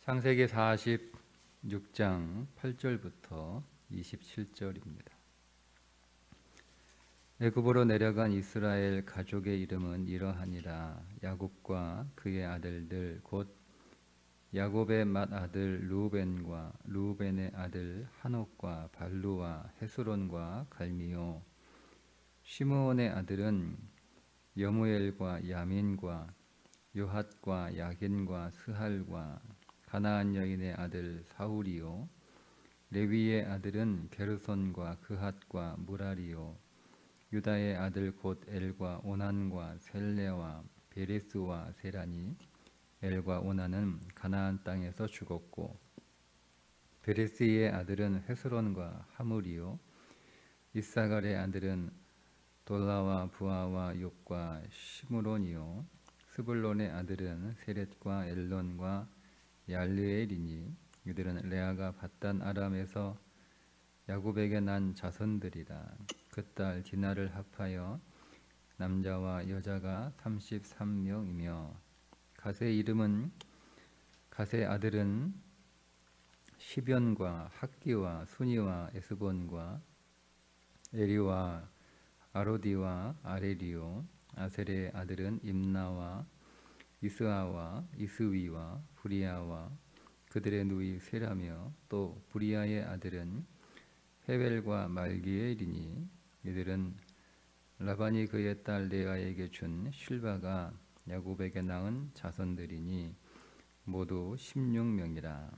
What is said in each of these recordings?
창세기 46장 8절부터 27절입니다. 애굽으로 내려간 이스라엘 가족의 이름은 이러하니라. 야곱과 그의 아들들 곧 야곱의 맏아들 르우벤과 르우벤의 아들 한옥과 발루와 헤스론과 갈미요. 시므온의 아들은 여무엘과 야민과 요핫과 야긴과 스할과 가나안 여인의 아들 사울이요. 레위의 아들은 게르손과 그핫과 무라리요. 유다의 아들 곧 엘과 오난과 셀레와 베레스와 세라니. 엘과 오난은 가나안 땅에서 죽었고 베레스의 아들은 헤스론과 하물이요. 이사갈의 아들은 돌라와 부아와 욕과 시므론이요. 스불론의 아들은 세렛과 엘론과 얄르엘이니. 이들은 레아가 밧단 아람에서 야곱에게 난 자손들이라. 그 딸 디나를 합하여 남자와 여자가 33명이며 가세 아들은 시변과 학기와 순이와 에스본과 에리와 아로디와 아레리오. 아셀의 아들은 임나와 이스아와 이스위와 부리아와 그들의 누이 세라며 또 부리아의 아들은 헤벨과 말기엘이니. 이들은 라반이 그의 딸 레아에게 준 실바가 야곱에게 낳은 자손들이니 모두 16명이라.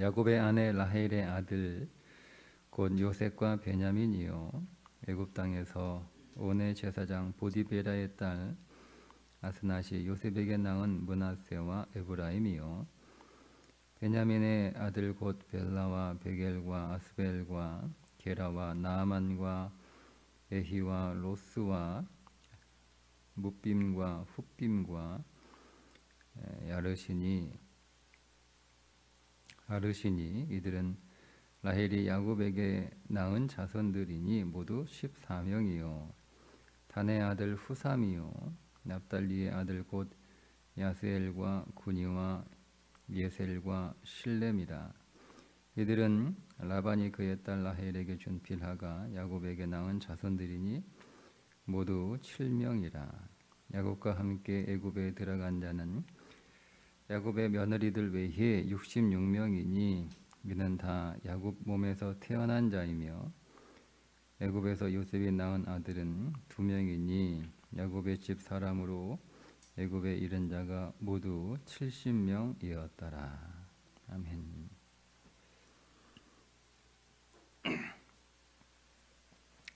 야곱의 아내 라헬의 아들 곧 요셉과 베냐민이요. 애굽 땅에서 온의 제사장 보디베라의 딸 아스낫이 요셉에게 낳은 므낫세와 에브라임이요. 베냐민의 아들 곧 벨라와 베겔과 아스벨과 게라와 나아만과 에히와 로스와 뭇빔과 훗빔과 아르시니. 이들은 라헬이 야곱에게 낳은 자손들이니 모두 14명이요. 단의 아들 후삼이요. 납달리의 아들 곧 야스엘과 구니와 예셀과 실렘이라. 이들은 라반이 그의 딸 라헬에게 준 빌하가 야곱에게 낳은 자손들이니 모두 7명이라. 야곱과 함께 애굽에 들어간 자는 야곱의 며느리들 외에 66명이니 이는 다 야곱 몸에서 태어난 자이며 애굽에서 요셉이 낳은 아들은 2명이니 야곱의 집 사람으로 애굽에 이른 자가 모두 70명이었더라. 아멘.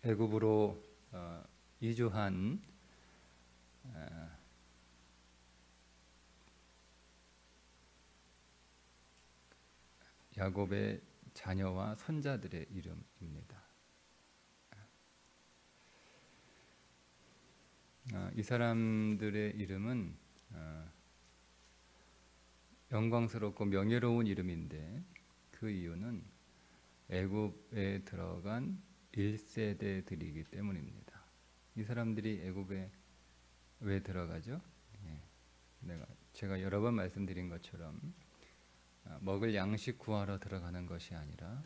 애굽으로 이주한 야곱의 자녀와 손자들의 이름입니다. 이 사람들의 이름은 영광스럽고 명예로운 이름인데 그 이유는 애굽에 들어간 1세대들이기 때문입니다. 이 사람들이 애굽에 왜 들어가죠? 제가 여러 번 말씀드린 것처럼 먹을 양식 구하러 들어가는 것이 아니라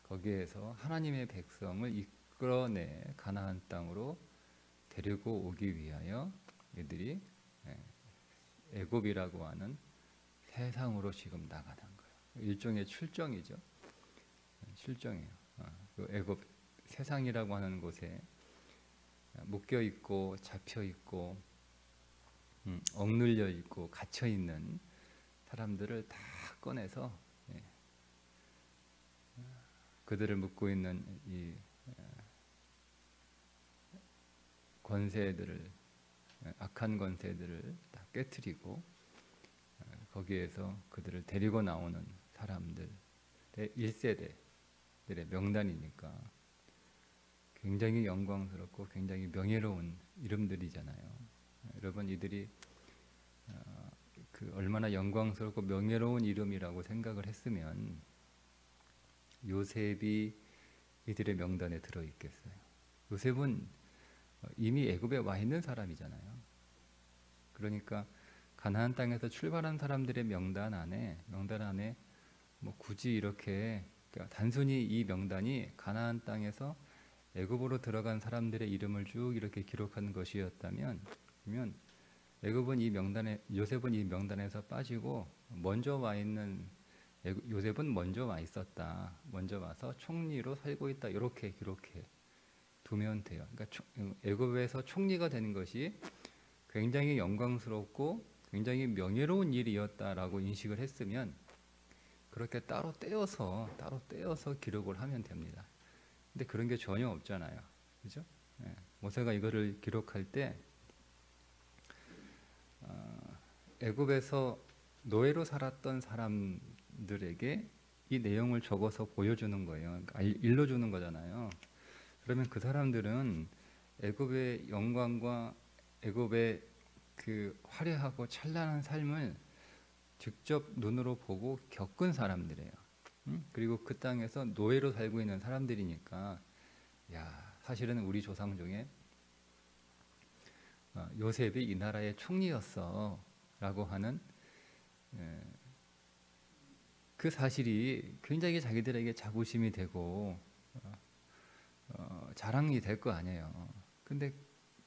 거기에서 하나님의 백성을 이끌어내 가나안 땅으로 데리고 오기 위하여 이들이 애굽이라고 하는 세상으로 지금 나가는 거예요. 일종의 출정이죠. 출정이에요. 그 애굽 세상이라고 하는 곳에 묶여 있고 잡혀 있고 억눌려 있고 갇혀 있는 사람들을 다 꺼내서 그들을 묶고 있는 이 권세들을, 악한 권세들을 다 깨트리고 거기에서 그들을 데리고 나오는 사람들의 1세대들의 명단이니까 굉장히 영광스럽고 굉장히 명예로운 이름들이잖아요. 여러분, 이들이 얼마나 영광스럽고 명예로운 이름이라고 생각을 했으면 요셉이 이들의 명단에 들어있겠어요. 요셉은 이미 애굽에 와 있는 사람이잖아요. 그러니까 가나안 땅에서 출발한 사람들의 명단 안에 뭐 굳이 이렇게 그러니까 단순히 이 명단이 가나안 땅에서 애굽으로 들어간 사람들의 이름을 쭉 이렇게 기록한 것이었다면, 그러면 요셉은 이 명단에서 빠지고 먼저 와 있는 요셉은 먼저 와 있었다. 먼저 와서 총리로 살고 있다. 이렇게 기록해 두면 돼요. 그러니까 애굽에서 총리가 되는 것이 굉장히 영광스럽고 굉장히 명예로운 일이었다라고 인식을 했으면 그렇게 따로 떼어서 기록을 하면 됩니다. 근데 그런 게 전혀 없잖아요. 그죠? 예. 모세가 이거를 기록할 때 애굽에서 노예로 살았던 사람들에게 이 내용을 적어서 보여주는 거예요. 그러니까 일러주는 거잖아요. 그러면 그 사람들은 애굽의 영광과 애굽의 그 화려하고 찬란한 삶을 직접 눈으로 보고 겪은 사람들이에요. 그리고 그 땅에서 노예로 살고 있는 사람들이니까, 야, 사실은 우리 조상 중에 요셉이 이 나라의 총리였어 라고 하는 그 사실이 굉장히 자기들에게 자부심이 되고 자랑이 될 거 아니에요. 근데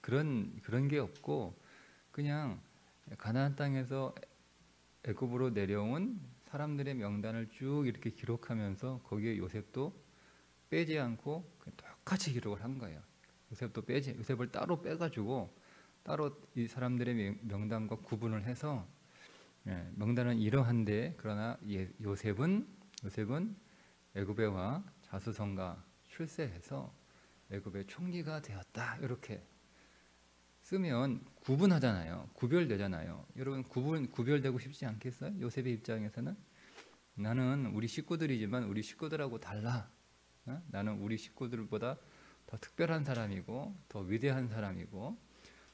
그런 게 없고 그냥 가나안 땅에서 애굽으로 내려온 사람들의 명단을 쭉 이렇게 기록하면서 거기에 요셉도 빼지 않고 똑같이 기록을 한 거예요. 요셉을 따로 빼가지고 따로 이 사람들의 명단과 구분을 해서 명단은 이러한데 그러나 요셉은 애굽에 와 자수성가 출세해서 애굽의 총리가 되었다. 이렇게 쓰면 구분하잖아요. 구별되잖아요. 여러분 구별되고 싶지 않겠어요? 요셉의 입장에서는 나는 우리 식구들이지만 우리 식구들하고 달라. 나는 우리 식구들보다 더 특별한 사람이고 더 위대한 사람이고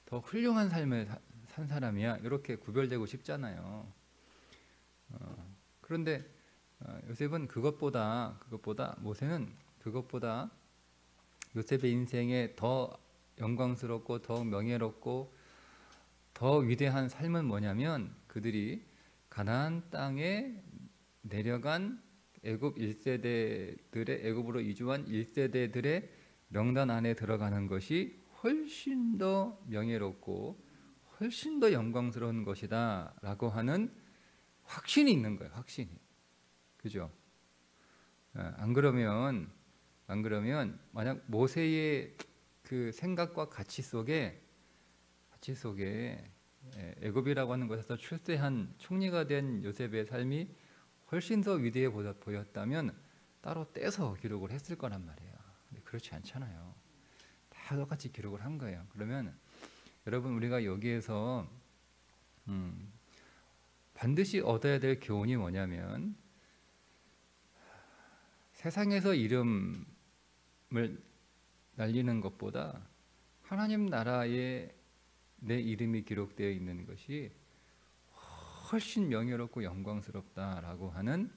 더 훌륭한 삶을 산 사람이야. 이렇게 구별되고 싶잖아요. 그런데 요셉은 모세는 그것보다 요셉의 인생에 더 영광스럽고 더 명예롭고 더 위대한 삶은 뭐냐면 그들이 가나안 땅에 내려간 애굽으로 이주한 1세대들의 명단 안에 들어가는 것이 훨씬 더 명예롭고 훨씬 더 영광스러운 것이다 라고 하는 확신이 있는 거예요. 확신이. 그죠? 안 그러면 만약 모세의 그 생각과 가치 속에 애굽이라고 하는 곳에서 출세한 총리가 된 요셉의 삶이 훨씬 더 위대해 보였다면 따로 떼서 기록을 했을 거란 말이에요. 근데 그렇지 않잖아요. 다 똑같이 기록을 한 거예요. 그러면 여러분 우리가 여기에서 반드시 얻어야 될 교훈이 뭐냐면 세상에서 이름을 날리는 것보다 하나님 나라에 내 이름이 기록되어 있는 것이 훨씬 명예롭고 영광스럽다라고 하는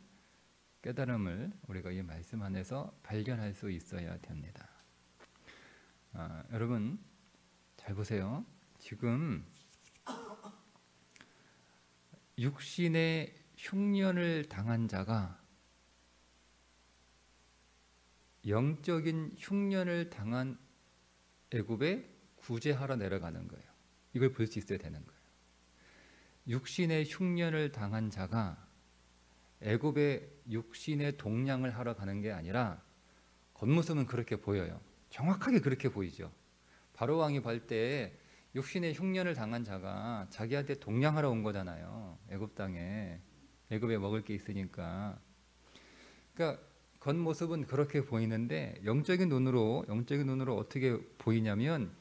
깨달음을 우리가 이 말씀 안에서 발견할 수 있어야 됩니다. 여러분 잘 보세요. 지금 육신의 흉년을 당한 자가 영적인 흉년을 당한 애굽에 구제하러 내려가는 거예요. 이걸 볼 수 있어야 되는 거예요. 육신의 흉년을 당한 자가 애굽의 육신의 동량을 하러 가는 게 아니라 겉모습은 그렇게 보여요. 정확하게 그렇게 보이죠. 바로 왕이 볼 때 육신의 흉년을 당한 자가 자기한테 동량하러 온 거잖아요. 애굽 땅에. 애굽에 먹을 게 있으니까. 그러니까 겉모습은 그렇게 보이는데 영적인 눈으로 어떻게 보이냐면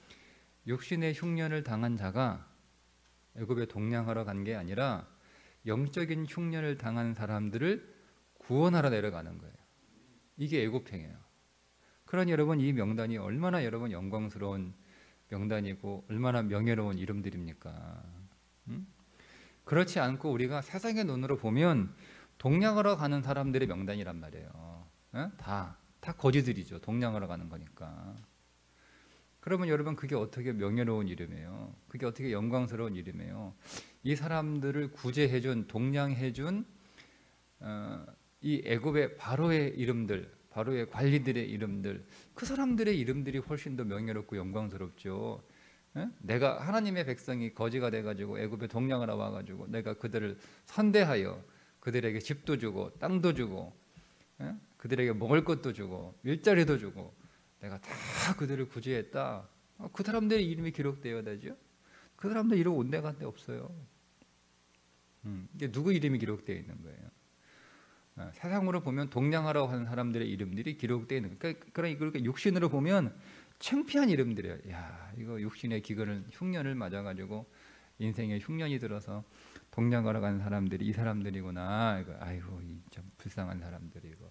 육신의 흉년을 당한 자가 애굽에 동량하러 간 게 아니라 영적인 흉년을 당한 사람들을 구원하러 내려가는 거예요. 이게 애굽행이에요. 그러니 여러분 이 명단이 얼마나 여러분 영광스러운 명단이고 얼마나 명예로운 이름들입니까? 그렇지 않고 우리가 세상의 눈으로 보면 동량하러 가는 사람들의 명단이란 말이에요. 다 거지들이죠. 동량하러 가는 거니까. 그러면 여러분 그게 어떻게 명예로운 일임이에요? 그게 어떻게 영광스러운 일임이에요? 이 사람들을 구제해준, 동량해준 이 애굽의 바로의 이름들, 바로의 관리들의 이름들, 그 사람들의 이름들이 훨씬 더 명예롭고 영광스럽죠. 예? 내가 하나님의 백성이 거지가 돼가지고 애굽에 동량하러 와가지고 내가 그들을 선대하여 그들에게 집도 주고 땅도 주고, 예? 그들에게 먹을 것도 주고 일자리도 주고 내가 다 그들을 구제했다. 그 사람들의 이름이 기록되어야 되죠. 그 사람들 이름 온데간데 없어요. 이게 누구 이름이 기록되어 있는 거예요? 세상으로 보면 동량하러 하는 사람들의 이름들이 기록되어 있는 거예요. 그러니까 육신으로 보면 창피한 이름들이에요. 야, 이거 육신의 기근을 흉년을 맞아가지고 인생에 흉년이 들어서 동량하러 가는 사람들이 이 사람들이구나. 이거 아이고 참 불쌍한 사람들이고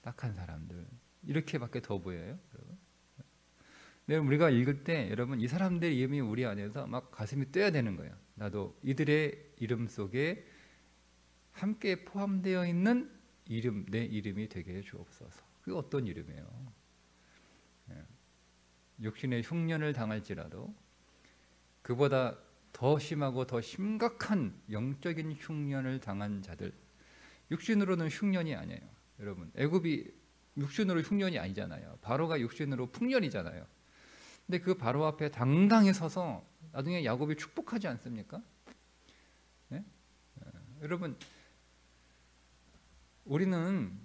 딱한 사람들 이렇게밖에 더 보여요, 여러분. 근데 우리가 읽을 때 여러분 이 사람들의 이름이 우리 안에서 막 가슴이 뛰어야 되는 거예요. 나도 이들의 이름 속에 함께 포함되어 있는 이름, 내 이름이 되게 해 주옵소서. 그게 어떤 이름이에요? 육신의 흉년을 당할지라도 그보다 더 심하고 더 심각한 영적인 흉년을 당한 자들. 육신으로는 흉년이 아니에요, 여러분. 애굽이 육신으로 흉년이 아니잖아요. 바로가 육신으로 풍년이잖아요. 근데 그 바로 앞에 당당히 서서 나중에 야곱이 축복하지 않습니까? 네? 여러분, 우리는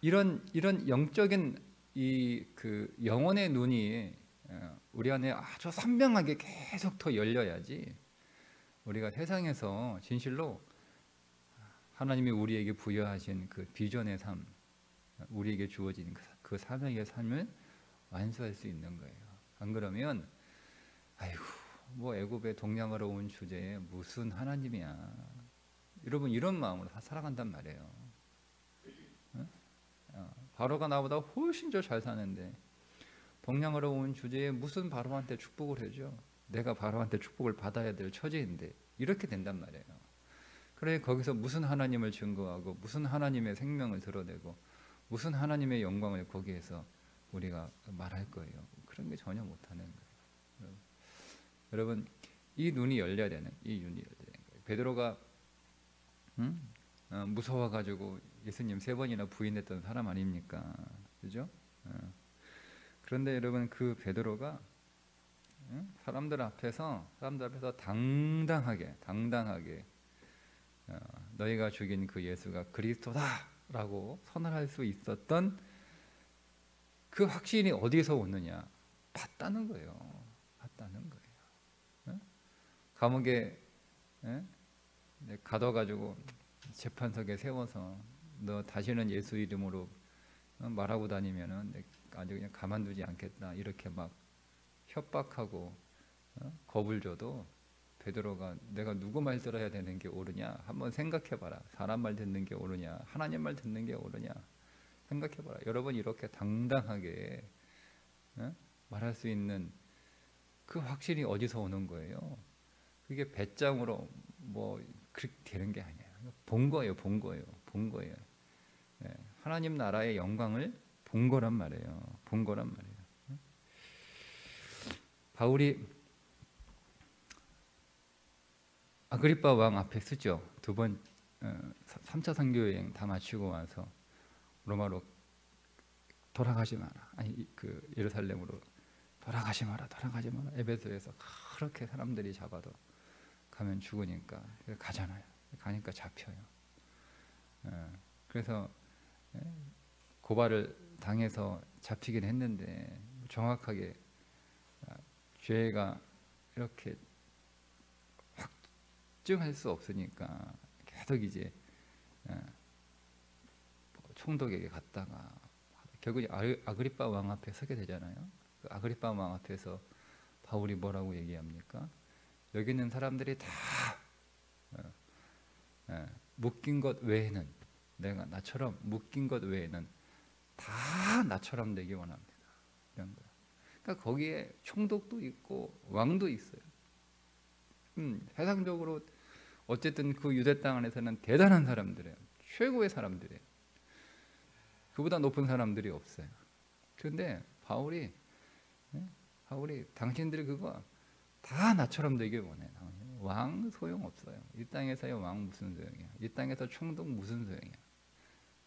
이런 영적인 그 영혼의 눈이 우리 안에 아주 선명하게 계속 더 열려야지 우리가 세상에서 진실로 하나님이 우리에게 부여하신 그 비전의 삶, 우리에게 주어진 그 사명의 삶을 완수할 수 있는 거예요. 안 그러면 아이고 뭐 애굽에 동량하러 온 주제에 무슨 하나님이야. 여러분 이런 마음으로 다 살아간단 말이에요. 바로가 나보다 훨씬 더 잘 사는데 동량하러 온 주제에 무슨 바로한테 축복을 해줘. 내가 바로한테 축복을 받아야 될 처지인데 이렇게 된단 말이에요. 그래 거기서 무슨 하나님을 증거하고 무슨 하나님의 생명을 드러내고 무슨 하나님의 영광을 거기에서 우리가 말할 거예요. 그런 게 전혀 못하는 거예요. 여러분 이 눈이 열려야 되는 거예요. 베드로가 무서워가지고 예수님 3번이나 부인했던 사람 아닙니까? 그죠? 그런데 여러분 그 베드로가 사람들 앞에서 당당하게 너희가 죽인 그 예수가 그리스도다라고 선언할 수 있었던 그 확신이 어디서 오느냐? 봤다는 거예요. 감옥에 가둬가지고 재판석에 세워서 너 다시는 예수 이름으로 말하고 다니면은 아주 그냥 가만두지 않겠다 이렇게 막 협박하고 겁을 줘도 베드로가 내가 누구 말 들어야 되는 게 옳으냐 한번 생각해봐라. 사람 말 듣는 게 옳으냐 하나님 말 듣는 게 옳으냐 생각해봐라. 여러분 이렇게 당당하게 말할 수 있는 그 확신이 어디서 오는 거예요? 그게 배짱으로 뭐 그렇게 되는 게 아니에요. 본 거예요. 하나님 나라의 영광을 본 거란 말이에요. 바울이 아그리빠 왕 앞에 쓰죠. 3차 선교 여행 다 마치고 와서 로마로 돌아가지 마라. 그 예루살렘으로 돌아가지 마라. 에베소에서 그렇게 사람들이 잡아도 가면 죽으니까 가잖아요. 가니까 잡혀요. 그래서 고발을 당해서 잡히긴 했는데 정확하게 죄가 이렇게 확증할 수 없으니까 계속 이제 총독에게 갔다가 결국 아그리빠 왕 앞에 서게 되잖아요. 그 아그리빠 왕 앞에서 바울이 뭐라고 얘기합니까? 여기 있는 사람들이 다 묶인 것 외에는 내가 나처럼 묶인 것 외에는 다 나처럼 되기 원합니다. 이런 거예요. 그러니까 거기에 총독도 있고 왕도 있어요. 세상적으로 어쨌든 그 유대 땅 안에서는 대단한 사람들이에요. 최고의 사람들이에요. 그보다 높은 사람들이 없어요. 그런데 바울이 당신들이 그거 다 나처럼 되길 원해. 왕 소용없어요. 이 땅에서의 왕 무슨 소용이야. 이 땅에서 총독 무슨 소용이야.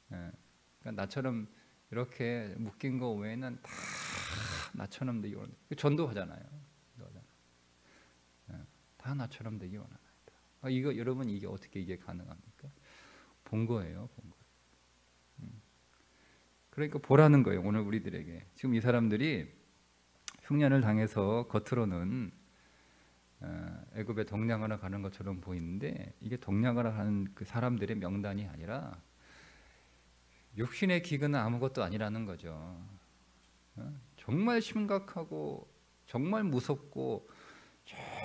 그러니까 나처럼 이렇게 묶인 거 외에는 다 나처럼 되기 원해. 전도하잖아요. 다 나처럼 되기 원합니다. 이거 여러분 이게 어떻게 이게 가능합니까? 본 거예요, 본 거. 그러니까 보라는 거예요. 오늘 우리들에게 지금 이 사람들이 흉년을 당해서 겉으로는 애굽에 동량하러 가는 것처럼 보이는데 이게 동량하러 가는 그 사람들의 명단이 아니라 육신의 기근은 아무것도 아니라는 거죠. 정말 심각하고 정말 무섭고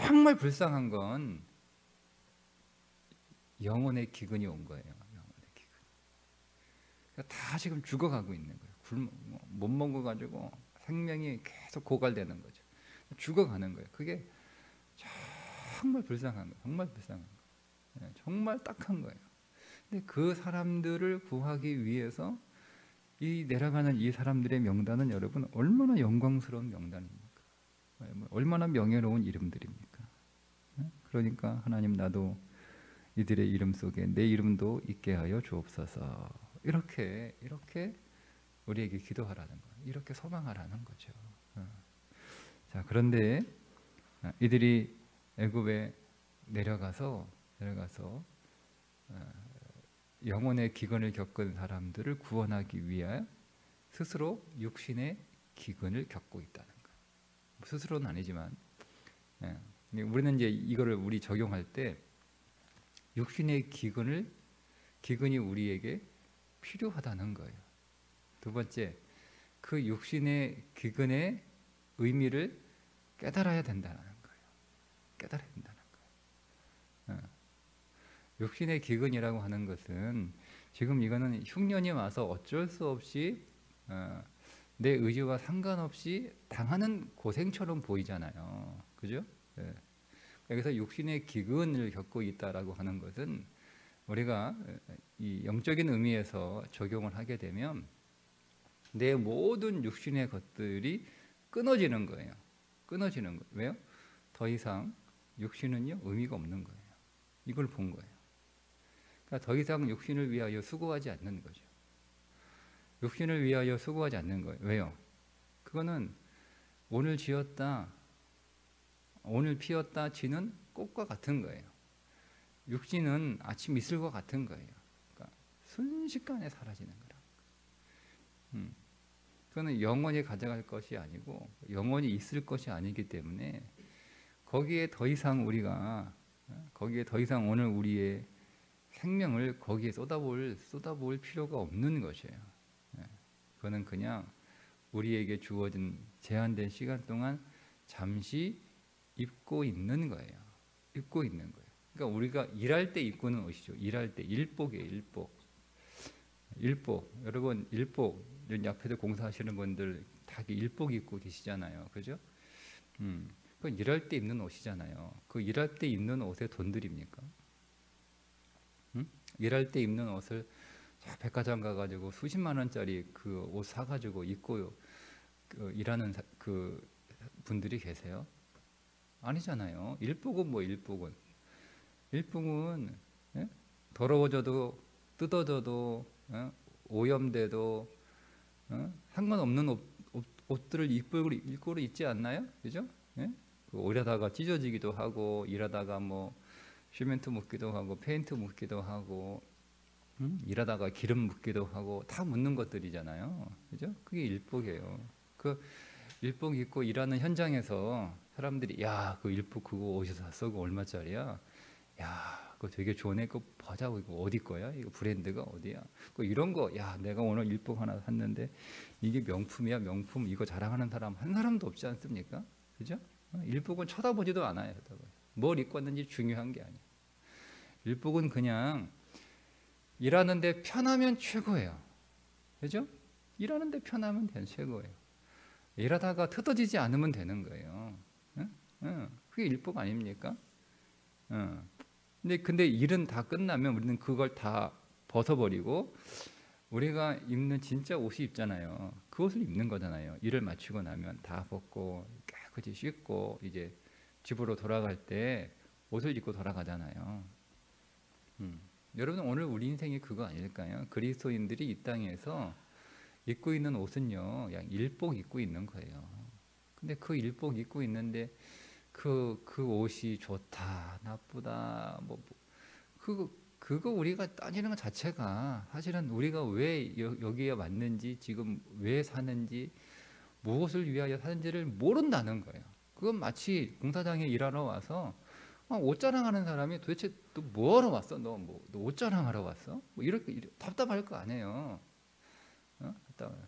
정말 불쌍한 건 영혼의 기근이 온 거예요. 영혼의 기근. 그러니까 다 지금 죽어가고 있는 거예요. 못 먹어가지고 생명이 계속 고갈되는 거죠. 죽어가는 거예요. 그게 정말 불쌍한 거예요. 정말 불쌍한 거예요. 정말 딱한 거예요. 근데 그 사람들을 구하기 위해서 이 내려가는 이 사람들의 명단은 여러분 얼마나 영광스러운 명단입니까? 얼마나 명예로운 이름들입니까? 그러니까 하나님 나도 이들의 이름 속에 내 이름도 있게 하여 주옵소서. 이렇게 우리에게 기도하라는 거예요. 이렇게 소망하라는 거죠. 자, 그런데 이들이 애굽에 내려가서 영혼의 기근을 겪은 사람들을 구원하기 위해 스스로 육신의 기근을 겪고 있다는 거예요. 스스로는 아니지만 우리는 이제 이거를 우리 적용할 때 육신의 기근이 우리에게 필요하다는 거예요. 두 번째, 그 육신의 기근의 의미를 깨달아야 된다는 거예요. 깨달아야 된다는 거예요. 육신의 기근이라고 하는 것은 지금 이거는 흉년이 와서 어쩔 수 없이 내 의지와 상관없이 당하는 고생처럼 보이잖아요. 그죠? 여기서 육신의 기근을 겪고 있다라고 하는 것은 우리가 이 영적인 의미에서 적용을 하게 되면 내 모든 육신의 것들이 끊어지는 거예요. 끊어지는 거예요. 왜요? 더 이상 육신은요 의미가 없는 거예요. 이걸 본 거예요. 그러니까 더 이상 육신을 위하여 수고하지 않는 거죠. 육신을 위하여 수고하지 않는 거예요. 왜요? 그거는 오늘 피었다 지는 꽃과 같은 거예요. 육신은 아침 이슬과 같은 거예요. 그러니까 순식간에 사라지는 거라. 그거는 영원히 가져갈 것이 아니고 영원히 있을 것이 아니기 때문에 거기에 더 이상 오늘 우리의 생명을 거기에 쏟아부을 필요가 없는 것이에요. 그거는 그냥 우리에게 주어진 제한된 시간 동안 잠시 입고 있는 거예요. 입고 있는 거예요. 그러니까 우리가 일할 때 입고는 옷이죠. 일할 때 일복이에요. 일복. 여러분 일복 앞에서 공사하시는 분들 다 일복 입고 계시잖아요. 그죠? 그건 일할 때 입는 옷이잖아요. 그 일할 때 입는 옷에 돈 들입니까? 일할 때 입는 옷을 백화점 가가지고 수십만 원짜리 그 옷 사가지고 입고 일하는 그 분들이 계세요? 아니잖아요. 일복은 더러워져도 뜯어져도 오염돼도 상관없는 옷들을 입고로 입지 않나요? 그죠? 일하다가 찢어지기도 하고 일하다가 뭐 시멘트 묻기도 하고 페인트 묻기도 하고 일하다가 기름 묻기도 하고 다 묻는 것들이잖아요. 그죠? 그게 일복이에요. 그 일복 입고 일하는 현장에서 사람들이 야, 그 일복 그거 어디서 샀어? 그거 얼마짜리야? 야, 그거 되게 좋네. 그거 보자고. 이거 어디 거야? 이거 브랜드가 어디야? 그 이런 거, 야, 내가 오늘 일복 하나 샀는데 이게 명품이야, 명품. 이거 자랑하는 사람 한 사람도 없지 않습니까? 그죠? 일복은 쳐다보지도 않아요. 뭘 입고 왔는지 중요한 게 아니에요. 일복은 그냥 일하는데 편하면 최고예요. 그죠? 일하는데 편하면 최고예요. 일하다가 뜯어지지 않으면 되는 거예요. 그게 일복 아닙니까? 근데 일은 다 끝나면 우리는 그걸 다 벗어버리고 우리가 입는 진짜 옷이 있잖아요. 그 옷을 입는 거잖아요. 일을 마치고 나면 다 벗고 깨끗이 씻고 이제 집으로 돌아갈 때 옷을 입고 돌아가잖아요. 여러분 오늘 우리 인생이 그거 아닐까요? 그리스도인들이 이 땅에서 입고 있는 옷은요, 그냥 일복 입고 있는 거예요. 근데 그 일복 입고 있는데 그 옷이 좋다, 나쁘다, 그거 우리가 따지는 것 자체가 사실은 우리가 왜 여기에 왔는지, 지금 왜 사는지, 무엇을 위하여 사는지를 모른다는 거예요. 그건 마치 공사장에 일하러 와서 옷 자랑하는 사람이 도대체 또 뭐하러 왔어? 너 옷 자랑하러 왔어? 뭐 이렇게 답답할 거 아니에요. 답답해요.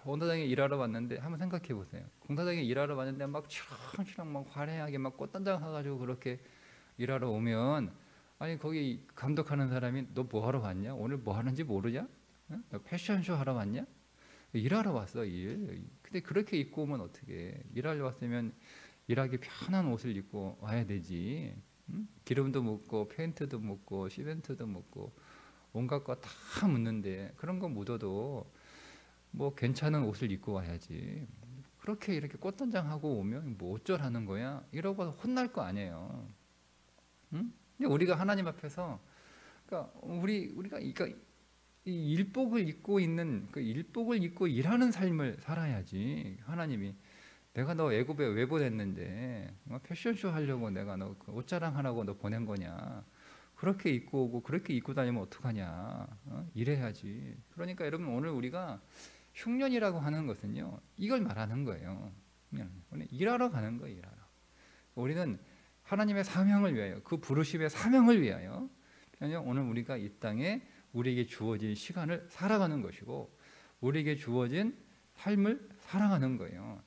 공사장에 일하러 왔는데 한번 생각해 보세요. 공사장에 일하러 왔는데 막 치렁치렁 막 화려하게 막 꽃단장 사가지고 그렇게 일하러 오면, 아니 거기 감독하는 사람이 너 뭐 하러 왔냐? 오늘 뭐 하는지 모르냐? 너 패션쇼 하러 왔냐? 일하러 왔어 일. 근데 그렇게 입고 오면 어떻게? 일하러 왔으면 일하기 편한 옷을 입고 와야 되지. 기름도 묻고 페인트도 묻고 시멘트도 묻고 온갖 거 다 묻는데 그런 거 묻어도 뭐 괜찮은 옷을 입고 와야지. 그렇게 이렇게 꽃단장하고 오면 뭐 어쩌라는 거야? 이러고 혼날 거 아니에요. 근데 우리가 하나님 앞에서, 그러니까 우리가 이 일복을 입고 있는 그 일복을 입고 일하는 삶을 살아야지. 하나님이 내가 너 애굽에 왜 보냈는데 패션쇼 하려고 내가 너 옷 자랑하라고 너 보낸 거냐? 그렇게 입고 오고 그렇게 입고 다니면 어떡하냐? 이래야지. 그러니까 여러분 오늘 우리가 흉년이라고 하는 것은요, 이걸 말하는 거예요. 우리 일하러 가는 거예요. 일하러. 우리는 하나님의 사명을 위하여, 그 부르심의 사명을 위하여 그냥 오늘 우리가 이 땅에 우리에게 주어진 시간을 살아가는 것이고 우리에게 주어진 삶을 살아가는 거예요.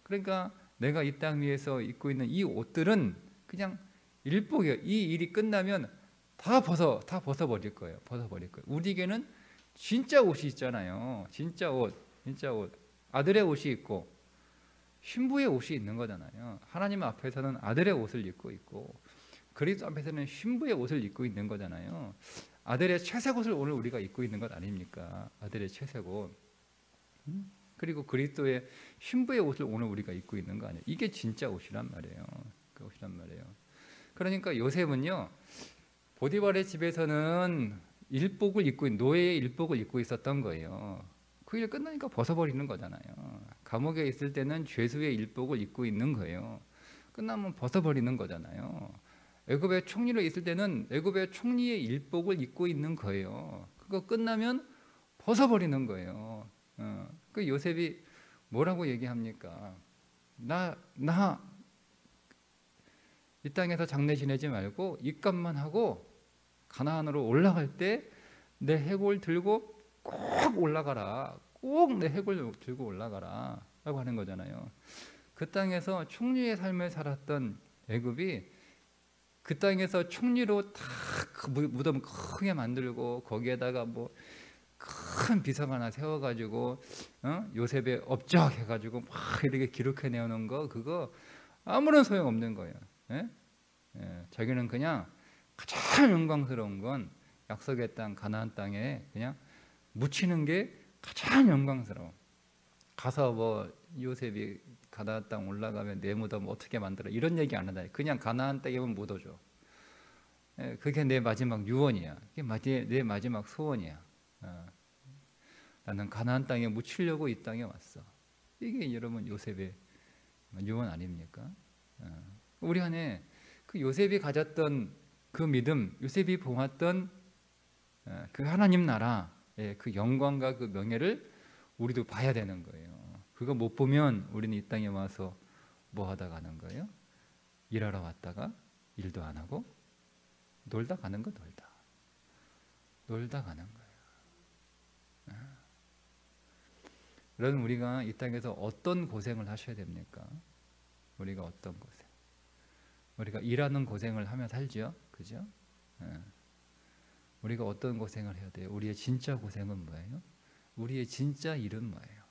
그러니까 내가 이 땅 위에서 입고 있는 이 옷들은 그냥 일복이에요. 이 일이 끝나면 다 벗어버릴 거예요. 벗어버릴 거예요. 우리에게는 진짜 옷이 있잖아요. 진짜 옷. 아들의 옷이 있고 신부의 옷이 있는 거잖아요. 하나님 앞에서는 아들의 옷을 입고 있고 그리스도 앞에서는 신부의 옷을 입고 있는 거잖아요. 아들의 채색 옷을 오늘 우리가 입고 있는 것 아닙니까? 아들의 채색 옷. 그리고 그리스도의 신부의 옷을 오늘 우리가 입고 있는 거 아니에요. 이게 진짜 옷이란 말이에요. 그 옷이란 말이에요. 그러니까 요셉은요, 보디발의 집에서는 일복을 입고 노예의 일복을 입고 있었던 거예요. 그 일 끝나니까 벗어버리는 거잖아요. 감옥에 있을 때는 죄수의 일복을 입고 있는 거예요. 끝나면 벗어버리는 거잖아요. 애굽의 총리로 있을 때는 애굽의 총리의 일복을 입고 있는 거예요. 그거 끝나면 벗어버리는 거예요. 그 요셉이 뭐라고 얘기합니까? 이 땅에서 장래 지내지 말고 입감만 하고 가나안으로 올라갈 때 내 해골 들고 꼭 올라가라. 꼭 내 해골 들고 올라가라 라고 하는 거잖아요. 그 땅에서 총리의 삶을 살았던 애굽이 그 땅에서 총리로 다 무덤 크게 만들고 거기에다가 뭐 큰 비석 하나 세워가지고 요셉의 업적 해가지고 막 이렇게 기록해 내오는 거, 그거 아무런 소용 없는 거예요. 예? 자기는 그냥 가장 영광스러운 건 약속의 땅 가나안 땅에 그냥 묻히는 게 가장 영광스러워. 가서 뭐 요셉이 가나안 땅 올라가면 내 무덤 어떻게 만들어 이런 얘기 안 한다. 그냥 가나안 땅에만 묻어줘. 그게 내 마지막 유언이야. 그게 내 마지막 소원이야. 나는 가나안 땅에 묻히려고 이 땅에 왔어. 이게 여러분 요셉의 유언 아닙니까? 우리 안에 그 요셉이 가졌던 그 믿음, 요셉이 보았던 그 하나님 나라의 그 영광과 그 명예를 우리도 봐야 되는 거예요. 그거 못 보면 우리는 이 땅에 와서 뭐 하다 가는 거예요? 일하러 왔다가 일도 안 하고 놀다 가는 거. 놀다 가는 거예요. 여러분 우리가 이 땅에서 어떤 고생을 하셔야 됩니까? 우리가 어떤 고생? 우리가 일하는 고생을 하며 살죠, 그죠? 우리가 어떤 고생을 해야 돼요? 우리의 진짜 고생은 뭐예요? 우리의 진짜 일은 뭐예요?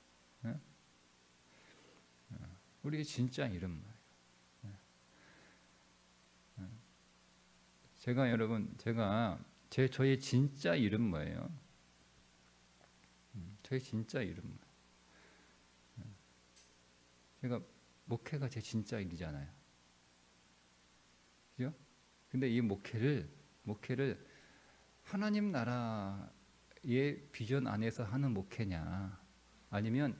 우리의 진짜 일은 뭐예요? 저의 진짜 일은 뭐예요? 저의 진짜 이름. 제가 목회가 제 진짜 일이잖아요. 그죠? 근데 이 목회를 하나님 나라의 비전 안에서 하는 목회냐, 아니면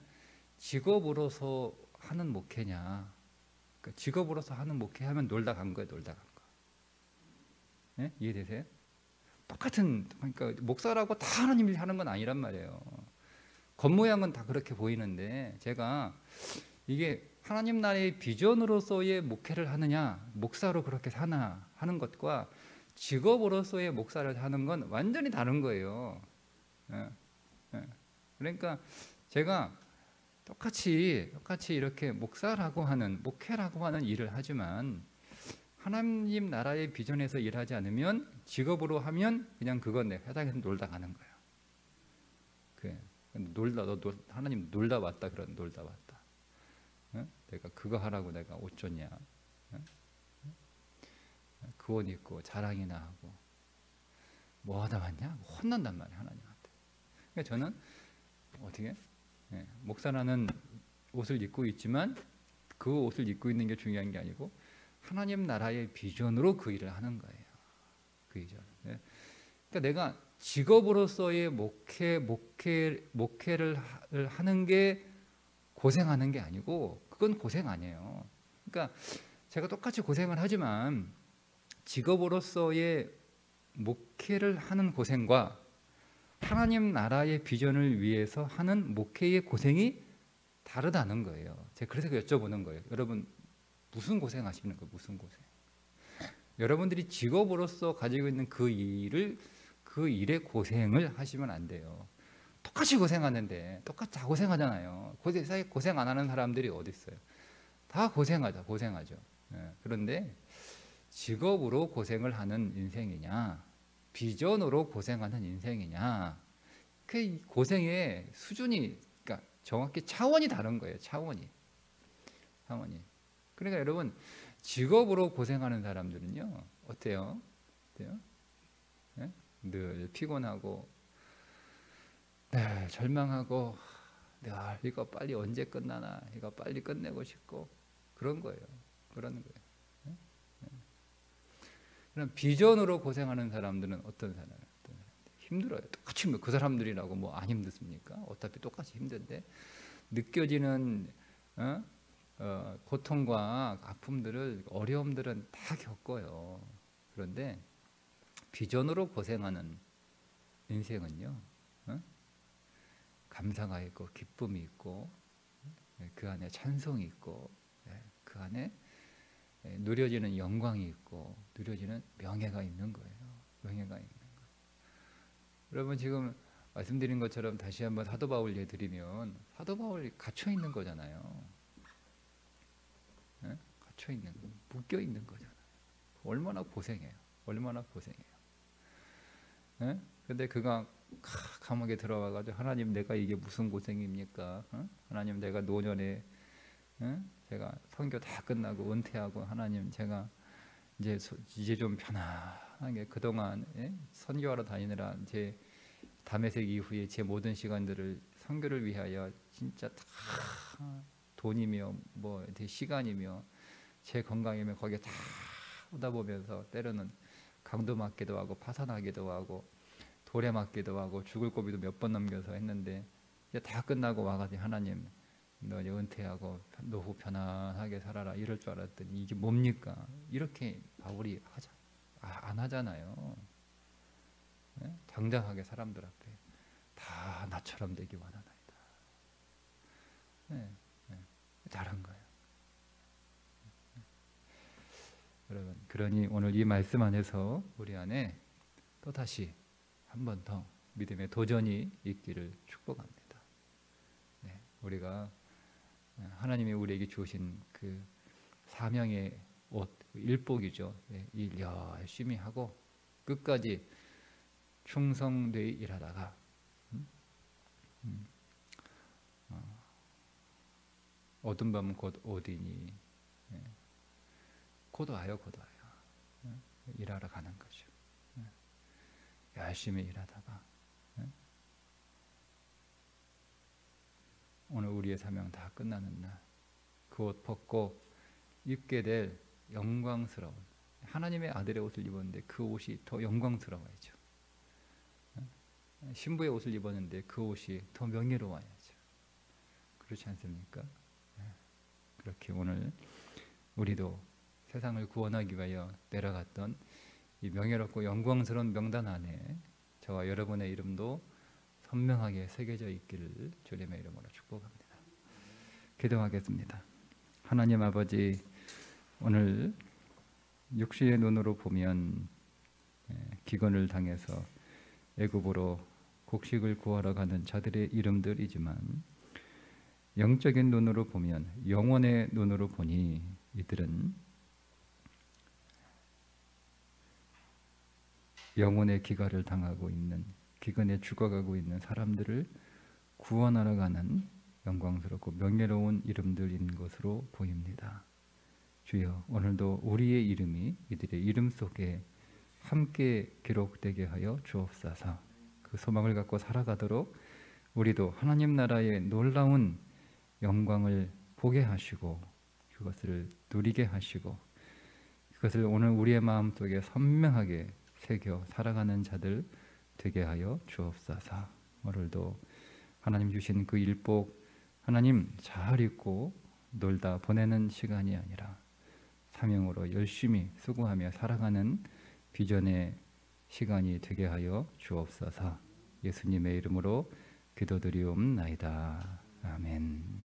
직업으로서 하는 목회냐. 그러니까 직업으로서 하는 목회하면 놀다 간 거예요. 놀다 간 거. 네? 이해되세요? 똑같은, 그러니까 목사라고 다 하나님 일 하는 건 아니란 말이에요. 겉모양은 다 그렇게 보이는데, 제가 이게 하나님 나라의 비전으로서의 목회를 하느냐, 목사로 그렇게 사나 하는 것과 직업으로서의 목사를 하는 건 완전히 다른 거예요. 예, 예. 그러니까 제가 똑같이 이렇게 목사라고 하는, 목회라고 하는 일을 하지만 하나님 나라의 비전에서 일하지 않으면, 직업으로 하면 그냥 그건 내 회당에서 놀다 가는 거예요. 하나님 놀다 왔다, 그런 놀다 왔다. 어? 내가 그거 하라고 내가 옷 줬냐? 어? 그 옷 입고 자랑이나 하고 뭐 하다 왔냐? 혼난단 말이에요, 하나님한테. 그러니까 저는 어떻게? 목사라는 옷을 입고 있지만 그 옷을 입고 있는 게 중요한 게 아니고 하나님 나라의 비전으로 그 일을 하는 거예요. 그 비전. 그러니까 내가 직업으로서의 목회를 하는 게 고생하는 게 아니고, 그건 고생 아니에요. 그러니까 제가 똑같이 고생을 하지만 직업으로서의 목회를 하는 고생과 하나님 나라의 비전을 위해서 하는 목회의 고생이 다르다는 거예요. 제가 그래서 여쭤보는 거예요. 여러분 무슨 고생하시는 거예요? 무슨 고생? 여러분들이 직업으로서 가지고 있는 그 일에 고생을 하시면 안 돼요. 똑같이 고생하는데, 똑같이 다 고생하잖아요. 세상에 고생 안 하는 사람들이 어디 있어요? 다 고생하죠. 그런데 직업으로 고생을 하는 인생이냐, 비전으로 고생하는 인생이냐, 그 고생의 수준이, 그러니까 정확히 차원이 다른 거예요. 차원이. 그러니까 여러분, 직업으로 고생하는 사람들은요, 어때요? 늘 피곤하고, 늘 절망하고, 늘 이거 빨리 언제 끝나나, 이거 빨리 끝내고 싶고, 그런 거예요. 그럼 비전으로 고생하는 사람들은 어떤 사람이에요? 힘들어요. 똑같이 그 사람들이라고 뭐 안 힘듭니까? 어차피 똑같이 힘든데 느껴지는 고통과 아픔들을, 어려움들은 다 겪어요. 그런데 비전으로 고생하는 인생은요, 감사가 있고 기쁨이 있고 그 안에 찬송이 있고 그 안에 누려지는 영광이 있고 누려지는 명예가 있는 거예요. 여러분 지금 말씀드린 것처럼 다시 한번 사도 바울 예 드리면, 사도 바울이 갇혀 있는 거잖아요. 갇혀 있는 거, 묶여 있는 거잖아요. 얼마나 고생해요. 근데 그가 감옥에 들어와가지고, 하나님 내가 이게 무슨 고생입니까? 하나님 내가 노년에 제가 선교 다 끝나고 은퇴하고, 하나님 제가 이제 좀 편안하게 그동안 선교하러 다니느라 제 다메섹 이후에 제 모든 시간들을 선교를 위하여 진짜 다 돈이며 뭐 시간이며 제 건강이며 거기에 다 쏟아보면서 때로는 강도 맞기도 하고 파산하기도 하고 돌에 맞기도 하고 죽을 고비도 몇 번 넘겨서 했는데, 이제 다 끝나고 와가지고 하나님 너 이제 은퇴하고 노후 편안하게 살아라 이럴 줄 알았더니 이게 뭡니까? 이렇게 바울이 안 하잖아요. 당당하게 사람들 앞에 다 나처럼 되기 원하나이다. 다른 거예요. 여러분, 그러니 오늘 이 말씀 안에서 우리 안에 또다시 한 번 더 믿음의 도전이 있기를 축복합니다. 우리가 하나님이 우리에게 주신 그 사명의 옷, 일복이죠. 일 열심히 하고 끝까지 충성되이 일하다가 어두운 밤은 곧 오디니, 곧 와요. 일하러 가는 거죠. 열심히 일하다가 오늘 우리의 사명 다 끝나는 날, 그 옷 벗고 입게 될 영광스러운 하나님의 아들의 옷을 입었는데 그 옷이 더 영광스러워야죠. 신부의 옷을 입었는데 그 옷이 더 명예로워야죠. 그렇지 않습니까? 그렇게 오늘 우리도 세상을 구원하기 위하여 내려갔던 이 명예롭고 영광스러운 명단 안에 저와 여러분의 이름도 선명하게 새겨져 있기를 주님의 이름으로 축복합니다. 기도하겠습니다. 하나님 아버지, 오늘 육신의 눈으로 보면 기근을 당해서 애굽으로 곡식을 구하러 가는 자들의 이름들이지만 영적인 눈으로 보면, 영혼의 눈으로 보니 이들은 영혼의 기갈을 당하고 있는, 기근에 죽어가고 있는 사람들을 구원하러 가는 영광스럽고 명예로운 이름들인 것으로 보입니다. 주여, 오늘도 우리의 이름이 이들의 이름 속에 함께 기록되게 하여 주옵소서. 그 소망을 갖고 살아가도록 우리도 하나님 나라의 놀라운 영광을 보게 하시고 그것을 누리게 하시고 그것을 오늘 우리의 마음속에 선명하게 새겨 살아가는 자들 되게 하여 주옵소서. 오늘도 하나님 주신 그 일복 하나님 잘 잊고 놀다 보내는 시간이 아니라 사명으로 열심히 수고하며 살아가는 비전의 시간이 되게 하여 주옵소서. 예수님의 이름으로 기도드리옵나이다. 아멘.